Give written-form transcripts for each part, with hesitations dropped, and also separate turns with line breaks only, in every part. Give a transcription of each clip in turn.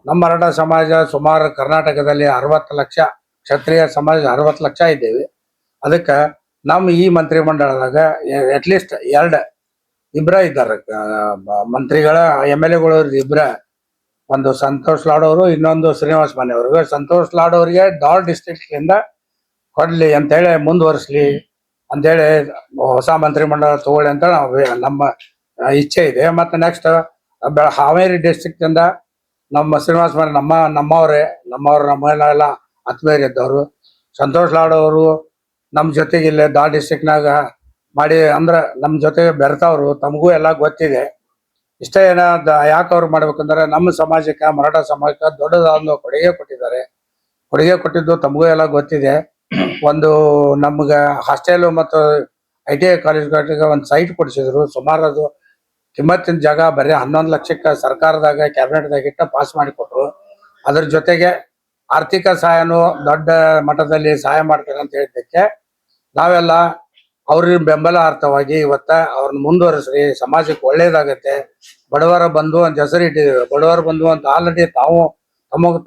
ನಮ್ಮ ಮರಾಠ ಸಮಾಜ ಸುಮಾರು ಕರ್ನಾಟಕದಲ್ಲಿ 60 ಲಕ್ಷ, ಕ್ಷತ್ರಿಯ ಸಮಾಜ 60 ಲಕ್ಷ ಇದ್ದೇವೆ. ಅದಕ್ಕೆ ನಮ್ಮ ಈ ಮಂತ್ರಿಮಂಡಲದಾಗ ಅಟ್ಲೀಸ್ಟ್ ಇಬ್ಬರ ಇದ್ದಾರೆ ಮಂತ್ರಿಗಳ MLA ಇಬ್ಬರ. ಒಂದು ಸಂತೋಷ್ ಲಾಡ್ ಅವರು, ಇನ್ನೊಂದು ಶ್ರೀನಿವಾಸ್ ಮಾನ್ಯ ಅವ್ರಿಗೆ. ಸಂತೋಷ್ ಲಾಡ್ ಅವರಿಗೆ ಧಾರವಾಡ ಡಿಸ್ಟ್ರಿಕ್ಟ್ ಇಂದ ಕೊಡ್ಲಿ ಅಂತೇಳಿ, ಮುಂದುವರಿಸ್ಲಿ ಅಂತೇಳಿ ಹೊಸ ಮಂತ್ರಿಮಂಡಲ ತಗೊಳ್ಳಿ ಅಂತ ನಮ್ಮ ಇಚ್ಛೆ ಇದೆ. ಮತ್ತೆ ನೆಕ್ಸ್ಟ್ ಹಾವೇರಿ ಡಿಸ್ಟ್ರಿಕ್ಟ್ ಇಂದ ನಮ್ಮ ಶ್ರೀನಿವಾಸ್ ಮಾನ್ಯ ನಮ್ಮವರೇ, ನಮ್ಮೆಲ್ಲ ಆತ್ಮೀಯರು ಇದ್ದವರು. ಸಂತೋಷ್ ಲಾಡ್ ಅವರು ನಮ್ಮ ಜೊತೆಗೆ ಇಲ್ಲೇ ಧಾರವಾಡ ಡಿಸ್ಟ್ರಿಕ್ಟ್ನಾಗ ಮಾಡಿ ಅಂದ್ರೆ ನಮ್ಮ ಜೊತೆಗೆ ಬೆರ್ತಾವ್ರು. ತಮಗೂ ಎಲ್ಲ ಗೊತ್ತಿದೆ. ಇಷ್ಟೇ ಯಾಕೆ ಅವ್ರು ಮಾಡ್ಬೇಕಂದ್ರೆ ನಮ್ಮ ಸಮಾಜಕ್ಕೆ, ಮರಾಠ ಸಮಾಜಕ್ಕೆ ದೊಡ್ಡದಾದ ಕೊಡುಗೆ ಕೊಟ್ಟಿದ್ದಾರೆ. ಕೊಡುಗೆ ಕೊಟ್ಟಿದ್ದು ತಮಗೂ ಎಲ್ಲ ಗೊತ್ತಿದೆ. ಒಂದು ನಮ್ಗೆ ಹಾಸ್ಟೆಲ್ ಮತ್ತು ITI ಕಾಲೇಜ್ಗಳಿಗೆ ಒಂದು ಸೈಟ್ ಕೊಡಿಸಿದ್ರು. ಸುಮಾರು ಅದು ಕಿಮ್ಮತ್ತಿನ ಜಾಗ ಬರೀ 11 ಲಕ್ಷಕ್ಕೆ ಸರ್ಕಾರದಾಗ ಕ್ಯಾಬಿನೆಟ್ದಾಗ ಇಟ್ಟ ಪಾಸ್ ಮಾಡಿ ಕೊಟ್ರು. ಅದ್ರ ಜೊತೆಗೆ ಆರ್ಥಿಕ ಸಹಾಯನೂ ದೊಡ್ಡ ಮಟ್ಟದಲ್ಲಿ ಸಹಾಯ ಮಾಡ್ತಾರೆ ಅಂತ ಹೇಳಿದ್ದಕ್ಕೆ ನಾವೆಲ್ಲ ಅವ್ರಿಗೆ ಬೆಂಬಲಾರ್ಥವಾಗಿ ಇವತ್ತ ಅವ್ರನ್ನ ಮುಂದುವರಿಸ್ರಿ, ಸಮಾಜಕ್ಕೆ ಒಳ್ಳೇದಾಗತ್ತೆ. ಬಡವರ ಬಂಧು ಅಂತ ಹೆಸರು ಇಟ್ಟಿದ್ದೇವೆ. ಬಡವರ ಬಂಧು ಅಂತ ಆಲ್ರೆಡಿ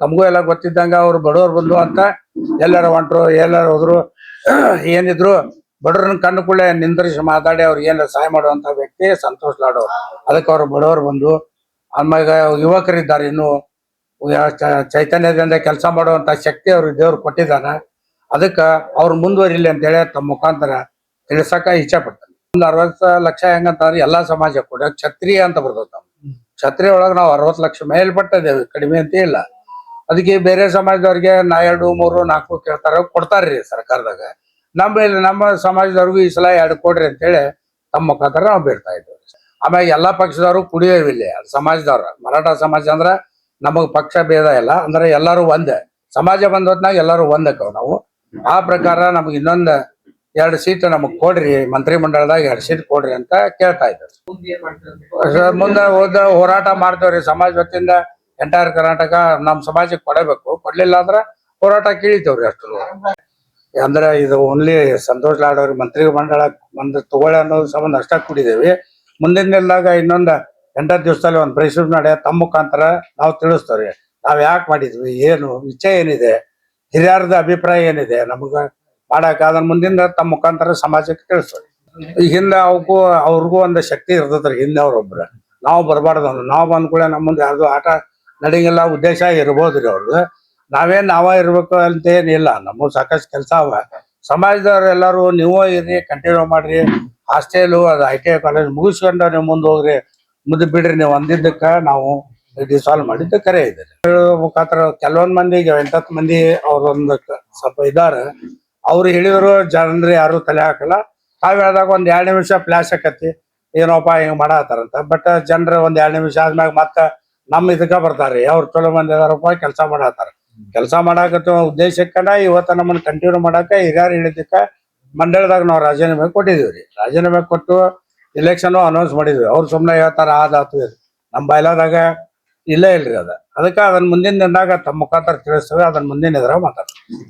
ತಮಗೂ ಎಲ್ಲ ಗೊತ್ತಿದ್ದಂಗ ಅವ್ರು ಬಡವರ ಬಂಧು ಅಂತ ಎಲ್ಲಾರ ಹೊಂಟ್ರು, ಎಲ್ಲಾರು ಹೋದ್ರು, ಏನಿದ್ರು ಬಡವ್ರನ್ನ ಕಂಡು ಕೂಡಲೇ ನಿಂದ್ರಿಸಿ ಮಾತಾಡಿ ಅವ್ರಿಗೆ ಏನಾರ ಸಹಾಯ ಮಾಡುವಂತ ವ್ಯಕ್ತಿ ಸಂತೋಷ್ ಲಾಡ್ ಅವರು. ಅದಕ್ಕೆ ಅವರು ಬಡವರು ಬಂಧು. ಆಮೇಲೆ ಯುವಕರಿದ್ದಾರೆ, ಇನ್ನು ಚೈತನ್ಯದಿಂದ ಕೆಲಸ ಮಾಡುವಂತ ಶಕ್ತಿ ಅವ್ರಿಗೆ ದೇವ್ರು ಕೊಟ್ಟಿದ್ದಾನೆ. ಅದಕ್ಕೆ ಅವ್ರು ಮುಂದುವರಿಲಿ ಅಂತೇಳಿ ತಮ್ಮ ಮುಖಾಂತರ ತಿಳಿಸಕ ಇಚ್ಛೆ ಪಡ್ತಾರೆ. ಒಂದು 60 ಲಕ್ಷ ಹೆಂಗಂತಂದ್ರೆ ಎಲ್ಲಾ ಸಮಾಜ ಕೂಡ ಕ್ಷತ್ರಿಯ ಅಂತ ಬರ್ತದೆ. ನಾವು ಕ್ಷತ್ರಿಯ ಒಳಗೆ ನಾವು 60 ಲಕ್ಷ ಮೇಲ್ಪಟ್ಟಿದ್ದೇವೆ, ಕಡಿಮೆ ಅಂತ ಇಲ್ಲ. ಅದಕ್ಕೆ ಬೇರೆ ಸಮಾಜದವ್ರಿಗೆ 2, 3, 4 ಕೇಳ್ತಾರ, ಕೊಡ್ತಾರ್ರಿ ಸರ್ಕಾರದಾಗ. ನಮ್ಮ ಸಮಾಜದವ್ರಿಗೂ ಈ ಸಲ 2 ಕೊಡ್ರಿ ಅಂತೇಳಿ ತಮ್ಮ ಮುಖಾಂತರ ನಾವು ಬೇಡ್ತಾ ಇದ್ದೇವೆ. ಆಮೇಲೆ ಎಲ್ಲಾ ಪಕ್ಷದವರು ಕುಡಿಯೋವಿಲ್ಲ ಸಮಾಜದವ್ರ. ಮರಾಠ ಸಮಾಜ ಅಂದ್ರ ನಮಗ್ ಪಕ್ಷ ಭೇದ ಇಲ್ಲ, ಅಂದ್ರೆ ಎಲ್ಲಾರು ಒಂದೇ ಸಮಾಜ ಬಂದ ಹೊತ್ನಾಗ ಎಲ್ಲಾರು ಒಂದಕ್ಕವ ನಾವು. ಆ ಪ್ರಕಾರ ನಮ್ಗೆ ಇನ್ನೊಂದು 2 ಸೀಟ್ ನಮಗ್ ಕೊಡ್ರಿ, ಮಂತ್ರಿಮಂಡಲದಾಗ 2 ಸೀಟ್ ಕೊಡ್ರಿ ಅಂತ ಕೇಳ್ತಾ ಇದ್ದಾರೆ. ಮುಂದೆ ಹೋರಾಟ ಮಾಡ್ತೇವ್ರಿ ಸಮಾಜ ವತಿಯಿಂದ. ಎಂಟೈರ್ ಕರ್ನಾಟಕ ನಮ್ ಸಮಾಜಕ್ಕೆ ಕೊಡಬೇಕು. ಕೊಡ್ಲಿಲ್ಲ ಅಂದ್ರ ಹೋರಾಟ ಕೀಳಿತೇವ್ರಿ. ಅಷ್ಟು ಅಂದ್ರೆ ಇದು ಓನ್ಲಿ ಸಂತೋಷ್ ಲಾಡ್ ಅವ್ರಿಗೆ ಮಂತ್ರಿಮಂಡಲ ತಗೊಳ್ಳಿ ಅನ್ನೋದು ಸಂಬಂಧ ಅಷ್ಟ ಕೂಡಿದೇವಿ. ಮುಂದಿನ ದಿನದಾಗ ಇನ್ನೊಂದು 8 ದಿವಸದಲ್ಲಿ ಒಂದು ಪರಿಶೀಲನೆ ಮಾಡಿ ತಮ್ಮ ಮುಖಾಂತರ ನಾವು ತಿಳಿಸ್ತೇವ್ರಿ. ನಾವ್ ಯಾಕೆ ಮಾಡಿದ್ವಿ, ಏನು ಇಚ್ಛೆ ಏನಿದೆ, ಹಿರಿಯರದ ಅಭಿಪ್ರಾಯ ಏನಿದೆ ನಮಗ ಮಾಡಾಕ, ಅದನ್ನ ಮುಂದಿನ ತಮ್ಮ ಮುಖಾಂತರ ಸಮಾಜಕ್ಕೆ ತಿಳಿಸ್ತೇವೆ. ಈಗ ಹಿಂದೆ ಅವ್ರಿಗೂ ಒಂದು ಶಕ್ತಿ ಇರ್ತದ್ರಿ. ಹಿಂದೆ ಅವ್ರೊಬ್ರ ನಾವು ಬರಬಾರ್ದು, ನಾವು ಬಂದ್ ಕೂಡ ನಮ್ಮ ಮುಂದೆ ಯಾರ್ದು ಆಟ ನಡಿಂಗಿಲ್ಲ ಉದ್ದೇಶ ಇರ್ಬೋದ್ರಿ ಅವ್ರದ್ದು. ನಾವ ಇರ್ಬೇಕು ಅಂತ ಏನಿಲ್ಲ. ನಮ್ಮ ಸಾಕಷ್ಟು ಕೆಲಸ ಅವ. ಸಮಾಜದವ್ರು ಎಲ್ಲಾರು ನೀವು ಇರ್ರಿ, ಕಂಟಿನ್ಯೂ ಮಾಡ್ರಿ. ಹಾಸ್ಟೆಲು ಅದು ITI ಕಾಲೇಜ್ ಮುಗಿಸ್ಕೊಂಡು ನೀವು ಮುಂದೆ ಹೋಗ್ರಿ, ಮುಂದೆ ಬಿಡ್ರಿ ನೀವು ಅಂದಿದ್ದಕ್ಕ ನಾವು ಡಿಸಾಲ್ವ್ ಮಾಡಿದ್ದು ಕರೆ ಇದೆ. ಮುಖಾಂತರ ಕೆಲವೊಂದ್ ಮಂದಿಗೆ 8-10 ಮಂದಿ ಅವ್ರೊಂದು ಸ್ವಲ್ಪ ಇದಾರೆ. ಅವ್ರು ಹೇಳಿದ್ರು, ಜನರು ಯಾರು ತಲೆ ಹಾಕಲ್ಲ. ತಾವ್ ಹೇಳ್ದಾಗ ಒಂದ್ 2 ನಿಮಿಷ ಫ್ಲಾಶ್ ಆಕತಿ, ಏನೋಪ್ಪ ಹಿಂಗ್ ಮಾಡತ್ತಾರಂತ. ಬಟ್ ಜನರು ಒಂದ್ 2 ನಿಮಿಷ ಆದ್ಮ್ಯಾಗ ಮತ್ತ ನಮ್ಮ ಇದಕ್ಕ ಬರ್ತಾರ್ರಿ. ಅವ್ರು ಚಲೋ ಮಂದಿ ಅದಾರಪ್ಪ, ಕೆಲಸ ಮಾಡತ್ತಾರ. ಕೆಲಸ ಮಾಡಾಕತ್ತ ಉದ್ದೇಶಕ್ಕನ ಇವತ್ತ ನಮ್ಮನ್ನ ಕಂಟಿನ್ಯೂ ಮಾಡಾಕ ಹಿರಿಯರು ಹೇಳಿದ್ದಕ್ಕ ಮಂಡಳದಾಗ ನಾವು ರಾಜೀನಾಮೆ ಕೊಟ್ಟಿದೀವ್ರಿ. ರಾಜೀನಾಮೆ ಕೊಟ್ಟು ಎಲೆಕ್ಷನ್ ಅನೌನ್ಸ್ ಮಾಡಿದ್ವಿ. ಅವ್ರು ಸುಮ್ನೆ ಹೇಳ್ತಾರ ಆದಾತು. ನಮ್ಮ ಬಯಲಾದಾಗ ಇಲ್ಲೇ ಇಲ್ರಿ ಅದಕ್ಕೆ ಅದನ್ನ ಮುಂದಿನ ದಿನದಾಗ ತಮ್ಮ ಮುಖಾಂತರ ತಿಳಿಸ್ತೇವೆ. ಅದನ್ನ ಮುಂದಿನ ಇದ್ರಾಗ ಮಾತಾಡ್ತೀವಿ.